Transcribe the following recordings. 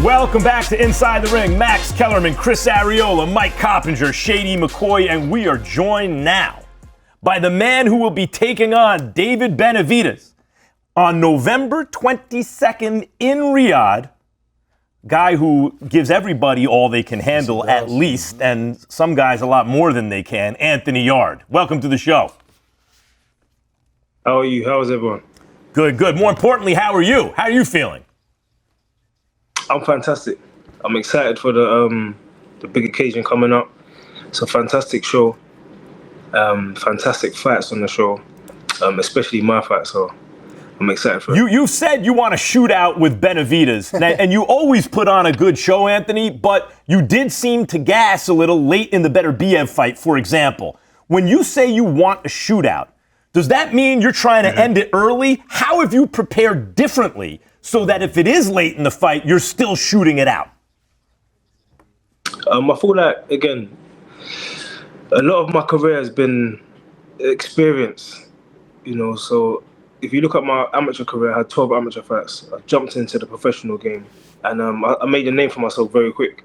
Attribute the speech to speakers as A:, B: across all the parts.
A: Welcome back to Inside the Ring. Max Kellerman, Chris Arreola, Mike Coppinger, Shady McCoy, and we are joined now by the man who will be taking on David Benavidez on November 22nd in Riyadh. Guy who gives everybody all they can handle at least, and some guys a lot more than they can, Anthony Yarde. Welcome to the show.
B: How are you? How's everyone?
A: Good. More importantly, how are you? How are you feeling?
B: I'm fantastic. I'm excited for the big occasion coming up. It's a fantastic show. Fantastic fights on the show, especially my fight. So I'm excited for it.
A: You said you want to shoot out with Benavidez, and you always put on a good show, Anthony, but you did seem to gas a little late in the Benavidez fight, for example. When you say you want a shootout, does that mean you're trying to end it early? How have you prepared differently so that if it is late in the fight, you're still shooting it out?
B: I feel like, again, a lot of my career has been experience, so if you look at my amateur career, I had 12 amateur fights. I jumped into the professional game, and I made a name for myself very quick.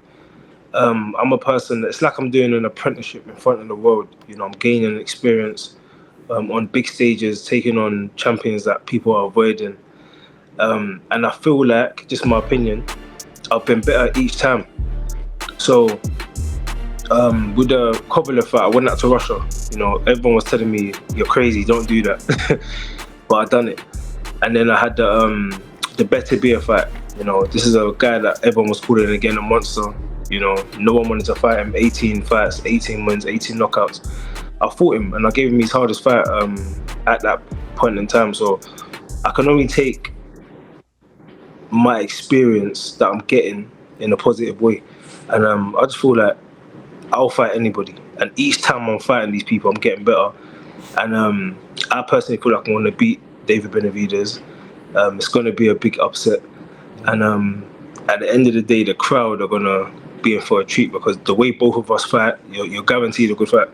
B: I'm a person, it's like I'm doing an apprenticeship in front of the world. I'm gaining experience on big stages, taking on champions that people are avoiding. And I feel like, just my opinion, I've been better each time. So with the Kovalev fight, I went out to Russia. Everyone was telling me, you're crazy, don't do that. But I done it. And then I had the Benavidez fight. This is a guy that everyone was calling again a monster. No one wanted to fight him. 18 fights, 18 wins, 18 knockouts. I fought him and I gave him his hardest fight at that point in time. So I can only take my experience that I'm getting in a positive way. And I just feel like I'll fight anybody. And each time I'm fighting these people, I'm getting better. And I personally feel like I want to beat David Benavidez. It's going to be a big upset. And at the end of the day, the crowd are going to be in for a treat because the way both of us fight, you're guaranteed a good fight.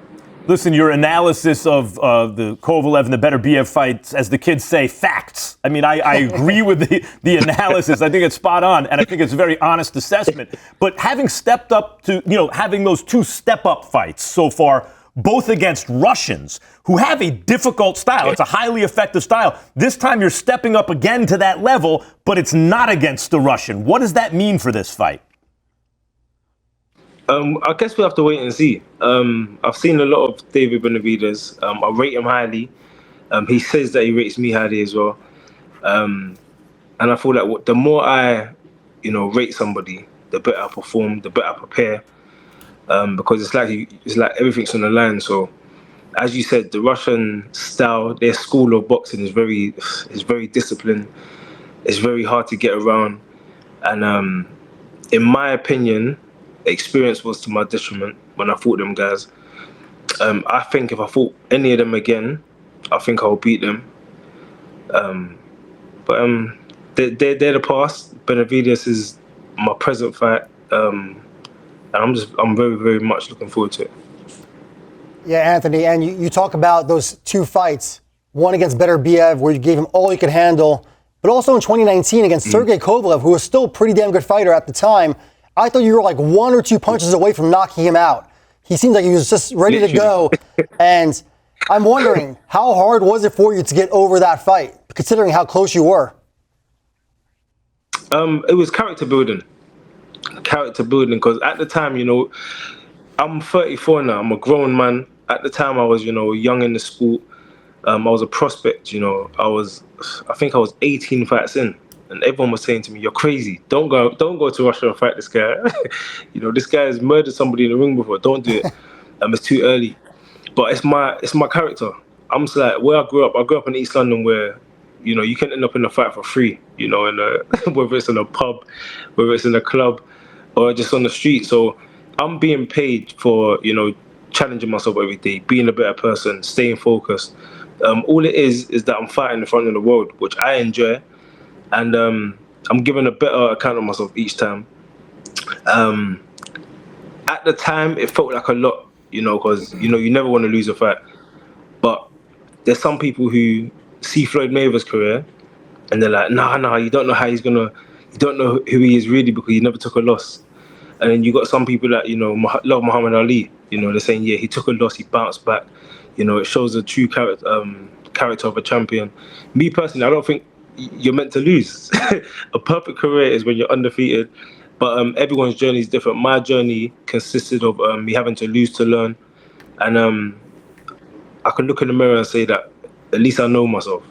A: Listen, your analysis of the Kovalev and the Benavidez fights, as the kids say, facts. I mean, I agree with the analysis. I think it's spot on, and I think it's a very honest assessment. But having stepped up to, having those two step-up fights so far, both against Russians who have a difficult style. It's a highly effective style. This time you're stepping up again to that level, but it's not against the Russian. What does that mean for this fight?
B: I guess we'll have to wait and see. I've seen a lot of David Benavidez. I rate him highly. He says that he rates me highly as well. And I feel like the more I, rate somebody, the better I perform, the better I prepare. Because it's like everything's on the line. So, as you said, the Russian style, their school of boxing is very disciplined. It's very hard to get around. And in my opinion, experience was to my detriment when I fought them guys. I think if I fought any of them again, I think I'll beat them. But they're the past. Benavidez is my present fight. And I'm very, very much looking forward to it.
C: Yeah, Anthony, and you talk about those two fights, one against Benavidez where you gave him all you could handle, but also in 2019 against Sergey Kovalev, who was still a pretty damn good fighter at the time. I thought you were like one or two punches away from knocking him out. He seemed like he was just ready to go. And I'm wondering, how hard was it for you to get over that fight, considering how close you were?
B: It was character building. Because at the time, I'm 34 now. I'm a grown man. At the time, I was, young in the sport. I was a prospect. I think I was 18 fights in, and everyone was saying to me, "You're crazy. Don't go to Russia and fight this guy. This guy has murdered somebody in the ring before. Don't do it. It's too early." But it's my character. I'm just like where I grew up in East London, where you can end up in a fight for free. Whether it's in a pub, whether it's in a club, or just on the street. So I'm being paid for, challenging myself every day, being a better person, staying focused. All it is that I'm fighting in front of the world, which I enjoy. And I'm giving a better account of myself each time. At the time, it felt like a lot, because, you never want to lose a fight. But there's some people who see Floyd Mayweather's career and they're like, nah, you don't know how he's going to you don't know who he is really because he never took a loss. And then you got some people that, love Muhammad Ali. They're saying, yeah, he took a loss, he bounced back. It shows the true character of a champion. Me personally, I don't think you're meant to lose. A perfect career is when you're undefeated. But everyone's journey is different. My journey consisted of me having to lose to learn. And I can look in the mirror and say that at least I know myself.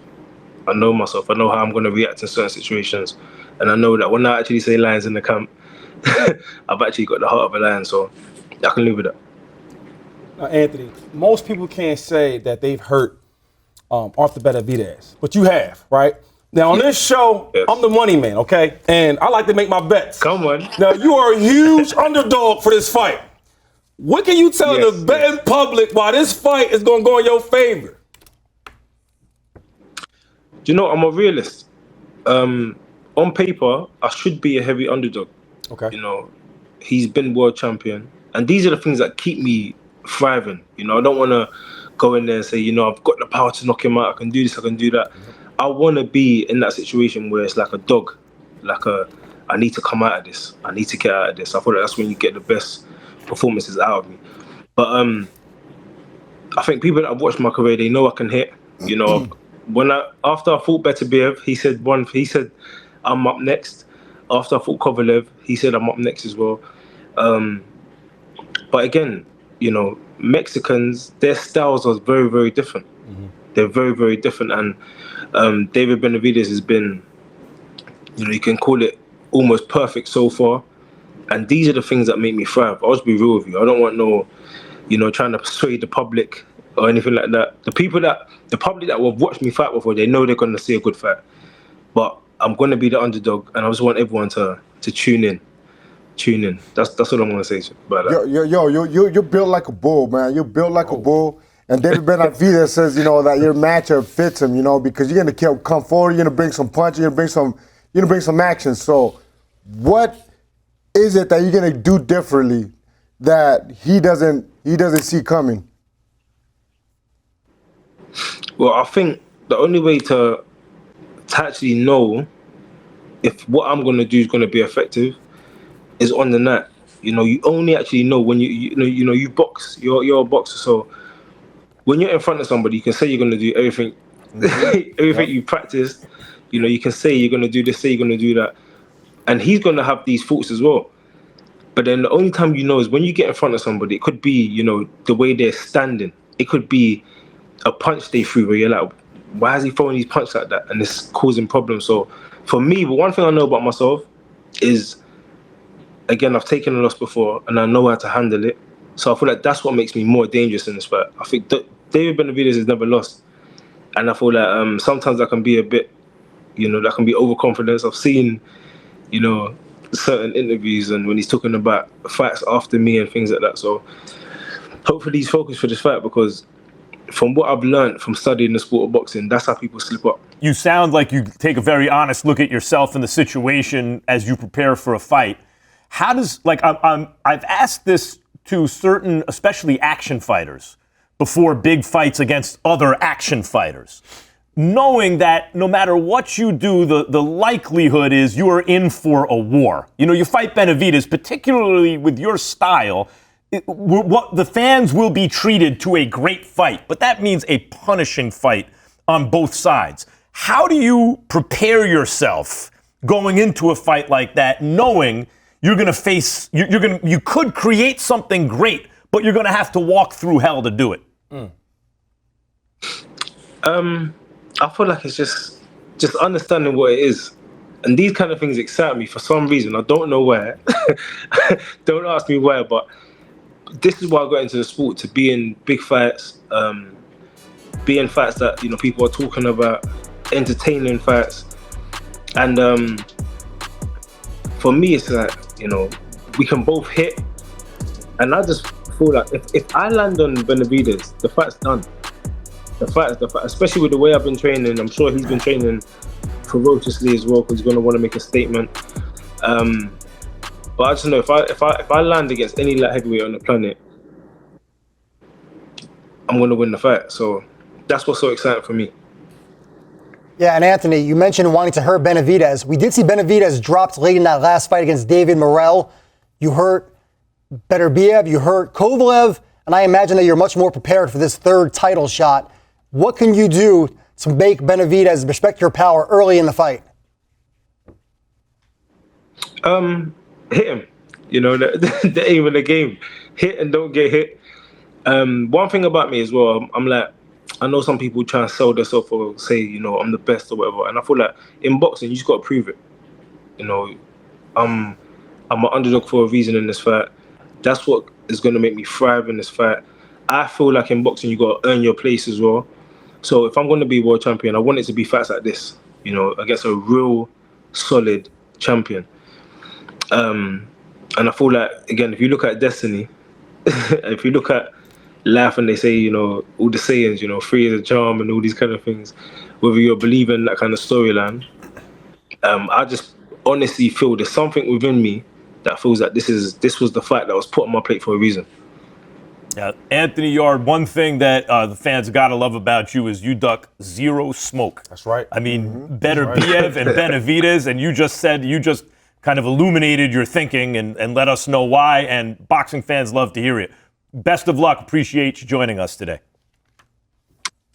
B: I know myself. I know how I'm going to react in certain situations. And I know that when I actually say lions in the camp, I've actually got the heart of a lion, so I can live with that.
D: Anthony, most people can't say that they've hurt Arthur Benavidez, but you have, right? Now, on this show,
B: yes.
D: I'm the money man, okay? And I like to make my bets.
B: Come on.
D: Now, you are a huge underdog for this fight. What can you tell the betting public why this fight is going to go in your favor?
B: Do you know, I'm a realist. On paper, I should be a heavy underdog.
D: Okay.
B: He's been world champion. And these are the things that keep me thriving. I don't want to go in there and say, I've got the power to knock him out. I can do this, I can do that. I want to be in that situation where it's like a dog. I need to come out of this. I need to get out of this. I feel like that's when you get the best performances out of me. But I think people that have watched my career, they know I can hit. After I fought Beterbiev, he said I'm up next. After I fought Kovalev, he said I'm up next as well. But again, Mexicans, their styles are very, very different. Mm-hmm. They're very, very different. And David Benavidez has been, you can call it almost perfect so far. And these are the things that make me thrive. I'll just be real with you. I don't want trying to persuade the public or anything like that. The public that will watch me fight before, they know they're going to see a good fight. But I'm going to be the underdog, and I just want everyone to tune in. Tune in. That's what I'm going to say about that.
E: You're built like a bull, man. You're built like a bull. And David Benavidez says, that your matchup fits him, because you're going to come forward, you're going to bring some punch, you're going to bring some action. So what is it that you're going to do differently that he doesn't see coming?
B: Well, I think the only way to actually know if what I'm going to do is going to be effective is on the night. You only actually know when you box. You're a boxer, so when you're in front of somebody, you can say you're going to do everything, everything you practiced. You can say you're going to do this, say you're going to do that, and he's going to have these thoughts as well. But then the only time is when you get in front of somebody. It could be the way they're standing. It could be a punch they threw where you're like, why is he throwing these punches like that? And it's causing problems. So for me, but one thing I know about myself is, again, I've taken a loss before and I know how to handle it. So I feel like that's what makes me more dangerous in this fight. I think David Benavidez has never lost. And I feel like sometimes I can be a bit, that can be overconfidence. I've seen, certain interviews and when he's talking about fights after me and things like that. So hopefully he's focused for this fight, because from what I've learned from studying the sport of boxing, that's how people slip up.
A: You sound like you take a very honest look at yourself and the situation as you prepare for a fight. How does, I've asked this to certain, especially action fighters, before big fights against other action fighters, knowing that no matter what you do, the likelihood is you are in for a war. You fight Benavidez, particularly with your style, what the fans will be treated to a great fight, but that means a punishing fight on both sides. How do you prepare yourself going into a fight like that, knowing you're going to face, you could create something great, but you're going to have to walk through hell to do it?
B: I feel like it's just understanding what it is. And these kind of things excite me for some reason. I don't know where. Don't ask me where, but this is why I got into the sport, to be in big fights, be in fights that people are talking about, entertaining fights. And for me, it's like, we can both hit. And I just feel like if I land on Benavidez, the fight's done. The fight, especially with the way I've been training. I'm sure he's been training ferociously as well, because he's going to want to make a statement. But I just know if I land against any light heavyweight on the planet, I'm going to win the fight. So that's what's so exciting for me.
C: Yeah, and Anthony, you mentioned wanting to hurt Benavidez. We did see Benavidez dropped late in that last fight against David Morrell. You hurt Beterbiev, you hurt Kovalev, and I imagine that you're much more prepared for this third title shot. What can you do to make Benavidez respect your power early in the fight?
B: Hit him. You know, the aim of the game. Hit and don't get hit. One thing about me as well, I'm like, I know some people try and sell themselves or say, you know, I'm the best or whatever. And I feel like in boxing, you just got to prove it. You know, I'm an underdog for a reason in this fight. That's what is going to make me thrive in this fight. I feel like in boxing, you got to earn your place as well. So if I'm going to be world champion, I want it to be fights like this, you know, against a real solid champion. And I feel like, again, if you look at destiny, if you look at life and they say, you know, all the sayings, you know, free is a charm and all these kind of things, whether you're believing in that kind of storyline, I just honestly feel there's something within me that feels that this was the fight that was put on my plate for a reason.
A: Yeah, Anthony Yarde, one thing that the fans got to love about you is you duck zero smoke.
D: That's right.
A: I mean, Beterbiev and Benavidez, and you just kind of illuminated your thinking and let us know why, and boxing fans love to hear it. Best of luck. Appreciate you joining us today.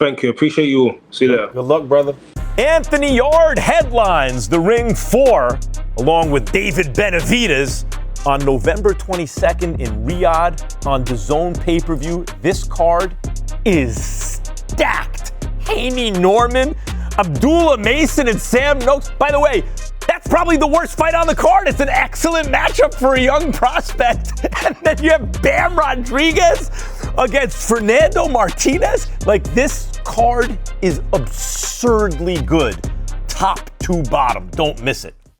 B: Thank you. Appreciate you all. See you later.
D: Good luck, brother.
A: Anthony Yarde headlines the Ring 4 along with David Benavidez on November 22nd in Riyadh on DAZN pay-per-view. This card is stacked. Haney Norman, Abdullah Mason, and Sam Noakes. By the way, that's probably the worst fight on the card. It's an excellent matchup for a young prospect. And then you have Bam Rodriguez against Fernando Martinez. Like, this card is absurdly good. Top to bottom. Don't miss it.